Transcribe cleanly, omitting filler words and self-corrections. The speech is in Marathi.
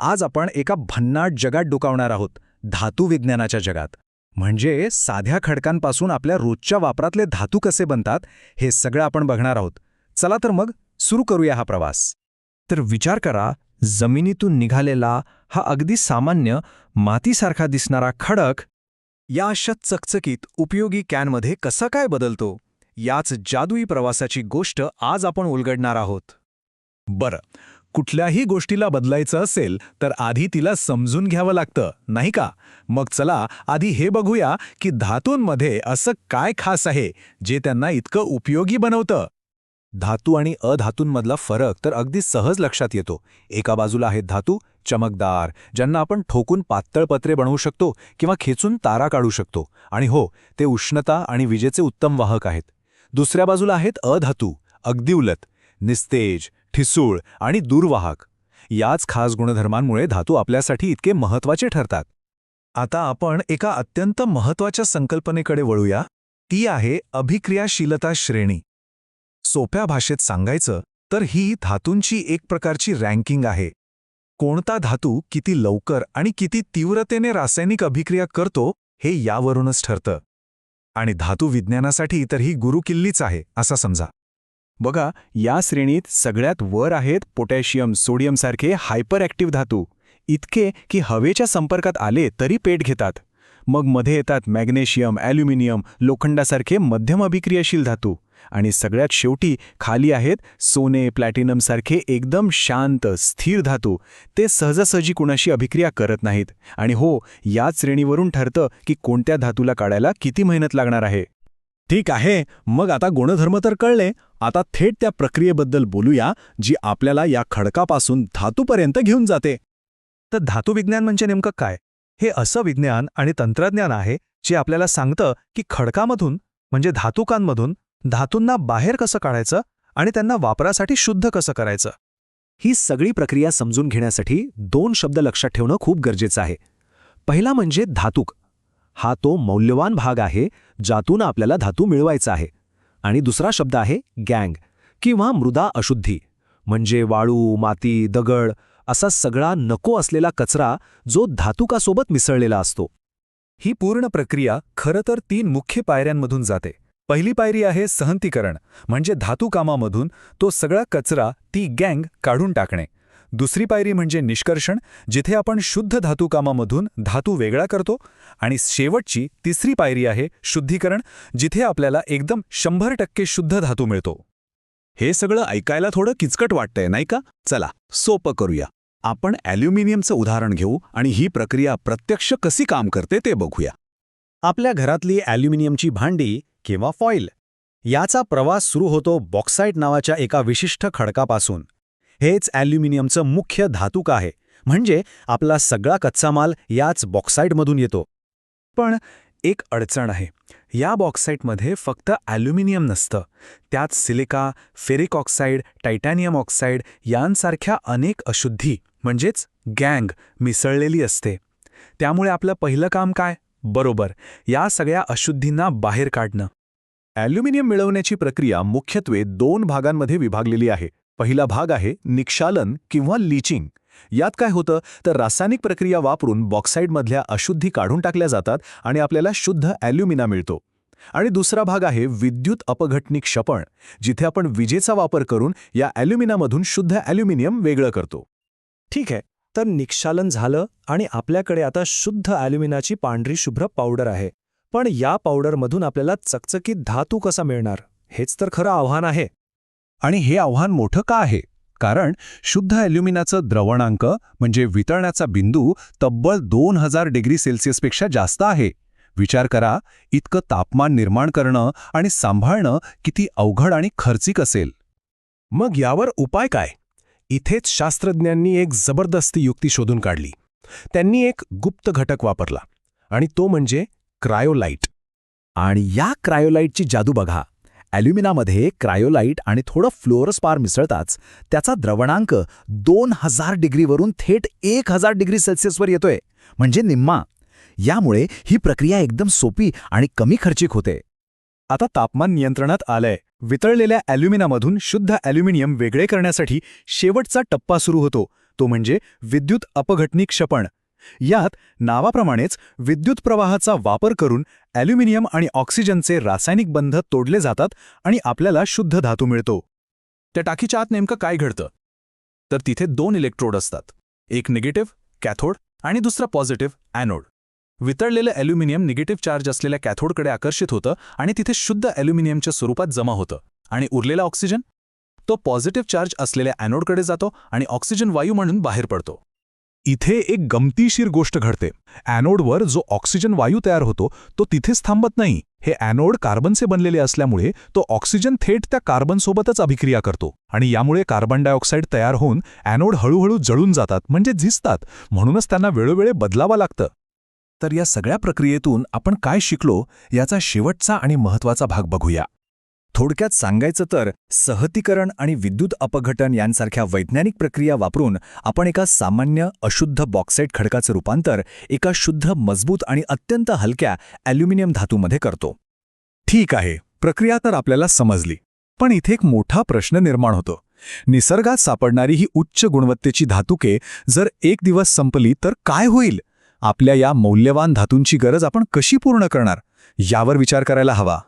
आज आपण एका भन्नाट जगात डुकावणार आहोत, धातू विज्ञानाच्या जगात. म्हणजे साध्या खडकांपासून आपल्या रोजच्या वापरातले धातू कसे बनतात हे सगळं आपण बघणार आहोत. चला तर मग सुरू करूया हा प्रवास. तर विचार करा, जमिनीतून निघालेला हा अगदी सामान्य मातीसारखा दिसणारा खडक या अशा चकचकीत उपयोगी कॅनमध्ये कसा काय बदलतो, याच जादुई प्रवासाची गोष्ट आज आपण उलगडणार आहोत. बरं, कुठल्याही गोष्टीला बदलायचं असेल तर आधी तिला समजून घ्यावं लागतं, नाही का? मग चला आधी हे बघूया की धातूंमध्ये असं काय खास आहे जे त्यांना इतकं उपयोगी बनवतं. धातू आणि अधातूंमधला फरक तर अगदी सहज लक्षात येतो. एका बाजूला आहेत धातू चमकदार, ज्यांना आपण ठोकून पातळ पत्रे बनवू शकतो किंवा खेचून तारा काढू शकतो, आणि हो, ते उष्णता आणि विजेचे उत्तम वाहक आहेत. दुसऱ्या बाजूला आहेत अधातू, अगदी उलट, निस्तेज, ठिसूळ आणि दूरवाहक. याच खास गुणधर्मांमुळे धातू आपल्यासाठी इतके महत्त्वाचे ठरतात. आता आपण एका अत्यंत महत्त्वाच्या संकल्पनेकडे वळूया. ती आहे अभिक्रियाशीलता श्रेणी. सोप्या भाषेत सांगायचं तर ही धातूंची एक प्रकारची रँकिंग आहे. कोणता धातू किती लवकर आणि किती तीव्रतेने रासायनिक अभिक्रिया करतो हे यावरूनच ठरतं. आणि धातू विज्ञानासाठी तर ही गुरुकिल्लीच आहे असं समजा. बघा, या श्रेणीत सगळ्यात वर आहेत पोटॅशियम, सोडियमसारखे हायपर ॲक्टिव्ह धातू, इतके की हवेच्या संपर्कात आले तरी पेट घेतात. मग मध्ये येतात मॅग्नेशियम, ॲल्युमिनियम, लोखंडासारखे मध्यम अभिक्रियाशील धातू. आणि सगळ्यात शेवटी खाली आहेत सोने, प्लॅटिनमसारखे एकदम शांत, स्थिर धातू. ते सहजासहजी कुणाशी अभिक्रिया करत नाहीत. आणि हो, याच श्रेणीवरून ठरतं की कोणत्या धातूला काढायला किती मेहनत लागणार आहे. ठीक आहे, मग आता गुणधर्म तर कळले. आता थेट त्या प्रक्रियेबद्दल बोलूया जी आपल्याला या खडकापासून धातूपर्यंत घेऊन जाते. तर धातुविज्ञान म्हणजे नेमकं काय? हे असं विज्ञान आणि तंत्रज्ञान आहे जे आपल्याला सांगतं की खडकामधून म्हणजे धातुकांमधून धातूंना बाहेर कसं काढायचं आणि त्यांना वापरासाठी शुद्ध कसं करायचं. ही सगळी प्रक्रिया समजून घेण्यासाठी दोन शब्द लक्षात ठेवणं खूप गरजेचं आहे. पहिला म्हणजे धातूक. हा तो मौल्यवान भाग आहे ज्यातून आपल्याला धातू मिळवायचा आहे. आणि दुसरा शब्द आहे गँग किंवा मृदा अशुद्धी, म्हणजे वाळू, माती, दगड असा सगळा नको असलेला कचरा जो धातुकासोबत मिसळलेला असतो. ही पूर्ण प्रक्रिया खरं तर 3 मुख्य पायऱ्यांमधून जाते. पहिली पायरी आहे सहंतीकरण, म्हणजे धातुकामामधून तो सगळा कचरा, ती गँग काढून टाकणे. दुसरी पायरी म्हणजे निष्कर्षण, जिथे आपण शुद्ध धातुकामामधून धातू वेगळा करतो. आणि शेवटची तिसरी पायरी आहे शुद्धीकरण, जिथे आपल्याला एकदम 100% शुद्ध धातू मिळतो. हे सगळं ऐकायला थोडं किचकट वाटतंय, नाही का? चला सोपं करूया. आपण ॲल्युमिनियमचं उदाहरण घेऊ आणि ही प्रक्रिया प्रत्यक्ष कशी काम करते ते बघूया. आपल्या घरातली ॲल्युमिनियमची भांडी किंवा फॉईल, याचा प्रवास सुरू होतो बॉक्साईट नावाच्या एका विशिष्ट खडकापासून. हेच ॲल्युमिनियमचं मुख्य धातूक आहे, म्हणजे आपला सगळा कच्चा माल याच बॉक्साईटमधून येतो. पण एक अडचण आहे. या बॉक्साईटमध्ये फक्त ॲल्युमिनियम नसतं, त्यात silica, ferric oxide, titanium oxide यांसारख्या अनेक अशुद्धी म्हणजेच गँग मिसळलेली असते. त्यामुळे आपलं पहिलं काम काय? बरोबर, या सगळ्या अशुद्धींना बाहेर काढणं. ॲल्युमिनियम मिळवण्याची प्रक्रिया मुख्यत्वे 2 भागांमध्ये विभागलेली आहे. पहिला भाग आहे निक्षालन किंवा लीचिंग. यात काय होतं तर रासायनिक प्रक्रिया वापरून बॉक्साईडमधल्या अशुद्धी काढून टाकल्या जातात आणि आपल्याला शुद्ध ॲल्युमिना मिळतो. आणि दुसरा भाग आहे विद्युत अपघटनी क्षपण, जिथे आपण विजेचा वापर करून या ॲल्युमिनामधून शुद्ध ॲल्युमिनियम वेगळं करतो. ठीक आहे, तर निक्षालन झालं आणि आपल्याकडे आता शुद्ध ॲल्युमिनाची पांढरी शुभ्र पावडर आहे. पण या पावडरमधून आपल्याला चकचकीत धातू कसा मिळणार, हेच तर खरं आव्हान आहे. आणि हे आव्हान मोठं का आहे? कारण शुद्ध ॲल्युमिनाचं द्रवणांक म्हणजे वितळण्याचा बिंदू तब्बल 2000 डिग्री सेल्सिअसपेक्षा जास्त आहे. विचार करा, इतकं तापमान निर्माण करणं आणि सांभाळणं किती अवघड आणि खर्चिक असेल. मग यावर उपाय काय? इथेच शास्त्रज्ञांनी एक जबरदस्त युक्ती शोधून काढली. त्यांनी एक गुप्त घटक वापरला आणि तो म्हणजे क्रायोलाइट. आणि या क्रायोलाइटची जादू बघा. ॲल्युमिनामध्ये क्रायोलाइट आणि थोडं फ्लोरोस्पार मिसळताच त्याचा द्रवणांक 2000 डिग्रीवरून थेट 1000 डिग्री सेल्सिअसवर येतोय, म्हणजे निम्मा. यामुळे ही प्रक्रिया एकदम सोपी आणि कमी खर्चिक होते. आता तापमान नियंत्रणात आलंय. वितळलेल्या ॲल्युमिनामधून शुद्ध ॲल्युमिनियम वेगळे करण्यासाठी शेवटचा टप्पा सुरू होतो, तो म्हणजे विद्युत अपघटनी क्षपण. यात नावाप्रमाणेच विद्युत प्रवाहाचा वापर करून ॲल्युमिनियम आणि ऑक्सिजनचे रासायनिक बंध तोडले जातात आणि आपल्याला शुद्ध धातू मिळतो. त्या टाकीच्या आत नेमकं काय घडतं? तर तिथे 2 इलेक्ट्रोड असतात, एक निगेटिव्ह कॅथोड आणि दुसरा पॉझिटिव्ह ॲनोड. वितळलेलं ॲल्युमिनियम निगेटिव्ह चार्ज असलेल्या कॅथोडकडे आकर्षित होतं आणि तिथे शुद्ध ॲल्युमिनियमच्या स्वरूपात जमा होतं. आणि उरलेला ऑक्सिजन तो पॉझिटिव्ह चार्ज असलेल्या ॲनोडकडे जातो आणि ऑक्सिजन वायू म्हणून बाहेर पडतो. इथे एक गमतीशीर गोष्ट घडते. ॲनोडवर जो ऑक्सिजन वायू तयार होतो तो तिथेच थांबत नाही. हे ॲनोड कार्बनचे बनलेले असल्यामुळे तो ऑक्सिजन थेट त्या कार्बनसोबतच अभिक्रिया करतो आणि यामुळे कार्बन डायऑक्साईड तयार होऊन ॲनोड हळूहळू जळून जातात, म्हणजे झिजतात. म्हणूनच त्यांना वेळोवेळी बदलावं लागतं. तर या सगळ्या प्रक्रियेतून आपण काय शिकलो याचा शेवटचा आणि महत्त्वाचा भाग बघूया. थोडक्यात सांगायचं तर सहतीकरण आणि विद्युत अपघटन यांसारख्या वैज्ञानिक प्रक्रिया वापरून आपण एका सामान्य अशुद्ध बॉक्साईट खडकाचं रूपांतर एका शुद्ध, मजबूत आणि अत्यंत हलक्या ॲल्युमिनियम धातूमध्ये करतो. ठीक आहे, प्रक्रिया तर आपल्याला समजली. पण इथे एक मोठा प्रश्न निर्माण होतो. निसर्गात सापडणारी ही उच्च गुणवत्तेची धातुके जर एक दिवस संपली तर काय होईल? आपल्या या मौल्यवान धातूंची गरज आपण कशी पूर्ण करणार? यावर विचार करायला हवा.